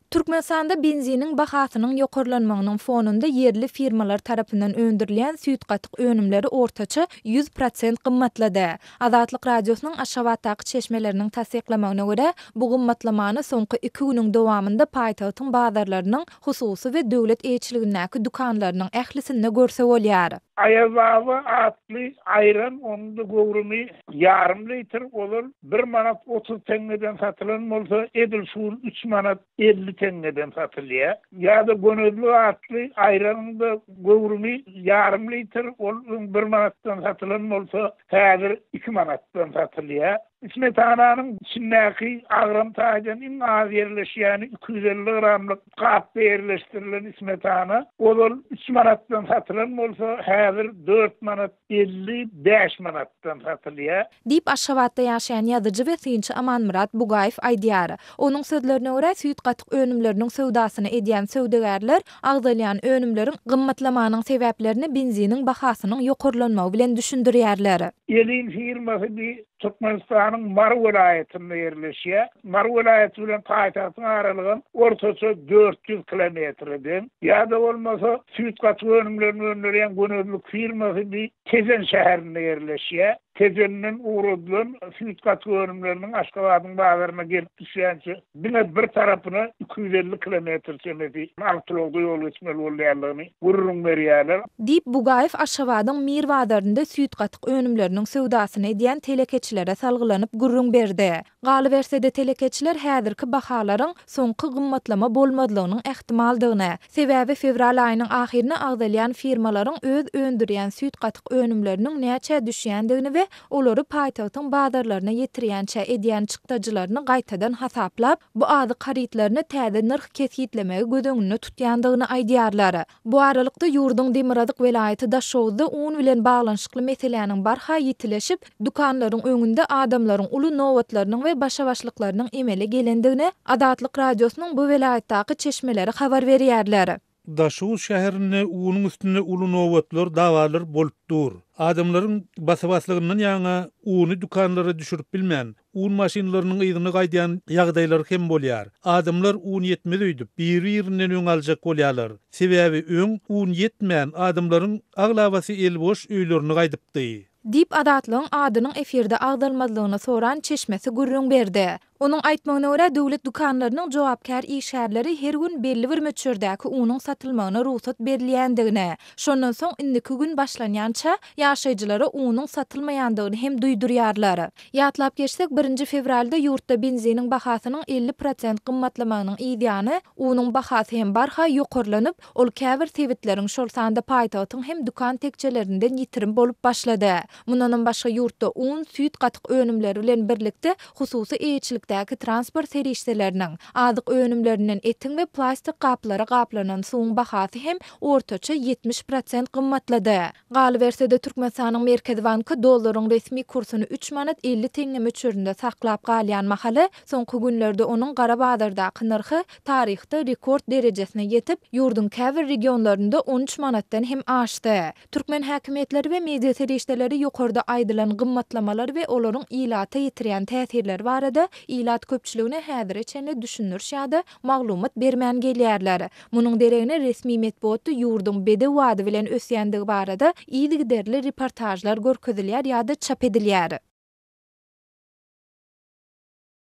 Türkmenistanda benziniň bahasynyň ýokarlanmagynyň fonunda ýerli firmalar tarapyndan öndirilýän süýt-gatyk önümleri ortaça 100% gymmatlady. Azatlyk radiosynyň Aşgabatdaky çeşmeleriniň tasdiklamagyna görä, bu gymmatlamany soňky 2 güniň dowamında paýtagtyň bazarlarynyň hususy we döwlet eýçiligindäki dukanlarynyň ählisinde görse bolýar. Ayazağı atlı ayran onda gowrumy yarım litr olur. 1 manat 30 tengeden satılan bolsa edil suul 3 manat 50 tengeden satılýar. Ýa-da gönüllü atlı ayranında gowrumy yarım litr olur. 1 manatdan satılan bolsa häzir 2 manatdan satılýar. Smetananyň içindäki agram taýdan iň az ýerleşýän 250 gramlyk gapda ýerleşdirilen smetana ol 3 manatdan satylan bolsa häzir 4 manat 55 manatdan satylýar. Dip Aşgabatda ýaşaýan ýazyjy we synçy Amanmurat Bugaýew aýdýar. Onuň sözlerine görä süýt-gatyk önümleriniň sowdasyny edýän söwdegärler agdalýan önümleriň gymmatlamanyň sebäplerini benziniň bahasynyň ýokarlanmagy bilen düşündirýärler. Ýerli firmasy bir Türkmenistanyň Mar welaýetinde ýerleşýär. Mar welaýeti bilen paýtagtyň aralygy ortaça 400 kilometreden. Ýa-da bolmasa süýt-gatyk önümlerini önderýän gönüllü firmasy bir Tezen şäherinde ýerleşýär. Tezeniniň uğradylan süýt-gatyk önümleriniň Aşgabatyň bazaryna gelip düşýänçe bir tarapyna 250 kilometr semeti altylygy ýol geçmeli bolýarlygyny gurrun berýärler. Dip Bugaýew Aşgabatyň Mir bazarynda süýt-gatyk önümleriniň sowdasyny edýän telekeçilere salgylanyp gurrun berdi. Galy bersede telekeçiler häzirki bahalaryň soňky gymmatlama bolmadygynyň ähtimaldygyny, sebäbi fevral aýynyň ahyrına agdalýan firmalaryň öz öndürilýän süýt-gatyk önümleriniň näçe düşýändigini we olary paýtagtyň bazarlaryna ýetirýänçe edýän çykdagylaryny gaýtadan hasaplap, bu ady garytlaryny täze narh kesitlemegi gödöňünde tutýandygyny aýdýarlar. Bu aralykda ýurduň Demiradyk welaýety Daşowda un bilen baglanşykly meseleniň barha ýitileşip, dukanlaryň öňünde adamlaryň uly nowatlarynyň we başabaşlyklarynyň emele gelendigini Azatlyk radiosynyň bu welaýetdaky çeşmeleri habar berýärler. Daşow şäherine unyň üstünde uly nowatlar dawalar bolup dur. Adamlaryň basabaslygynyň ýaňa uny dukanlara düşürip bilmän, un maşinlarynyň ýygyny gaýdýan ýagdaýlar hem bolýar. Adamlar un ýetmez öýdüp, bir-birinden öň aljak bolýarlar. Sebäbi öň un ýetmän adamlaryň aglabasy elboş öýlerini gaýdypdy. Dip Azatlygyň adynyň efirde agdalmadygyny soran çeşmesi gurrun berdi. Onun aýtmagyna görä döwlet dukanlarynyň jogapkär işgärleri her gün belli bir möçürdäki unyň satylmagyna ruhsat berilýändigini, şondan soň indiki gün başlanýança ýaşaýjylara unyň satylmaýandygyny hem duýdurýarlar. Ýatlap geçsek 1 fevralda ýurtda benziniň bahasynyň 50% gymmatlamagynyň ýygyany, unyň bahasy hem barha ýokarlanyp, ol käbir sebetleriň şol sanda paýtagtyň hem dukan tekçelerinden ýitirim bolup başlady. Mundan başga ýurtda un, süýt-gatyk önümleri bilen birlikde hususy eýçilik transport serişleriniň adyk önümlerinden etin we plastik gaplara gaplanan suwun bahasy hem ortaça 70% gymmatlady. Galy bersede Türkmenistanyň Merkezi Banky dollaryň resmi kursuny 3 manat 50 tenge möçüründe saklap galýan mahaly soňky günlerde onuň gara bazardaky narhy taryhda rekord derejesine ýetip, ýurdun käbir regionlarynda 13 manatdan hem aşdy. Türkmen häkimetleri we media serişleri ýokarda aýdylan gymmatlamalar we olaryň ilata ýetirýän täsirleri barada ilat köpçüligine häzirçe düşünürşýärdi, maglumat bermän gelýärler. Munyň deregine resmi medeniýetde ýurdun bede wady bilen ösýändigi barada ýyly giderli reportajlar görkezilýär ýa-da çap edilýär.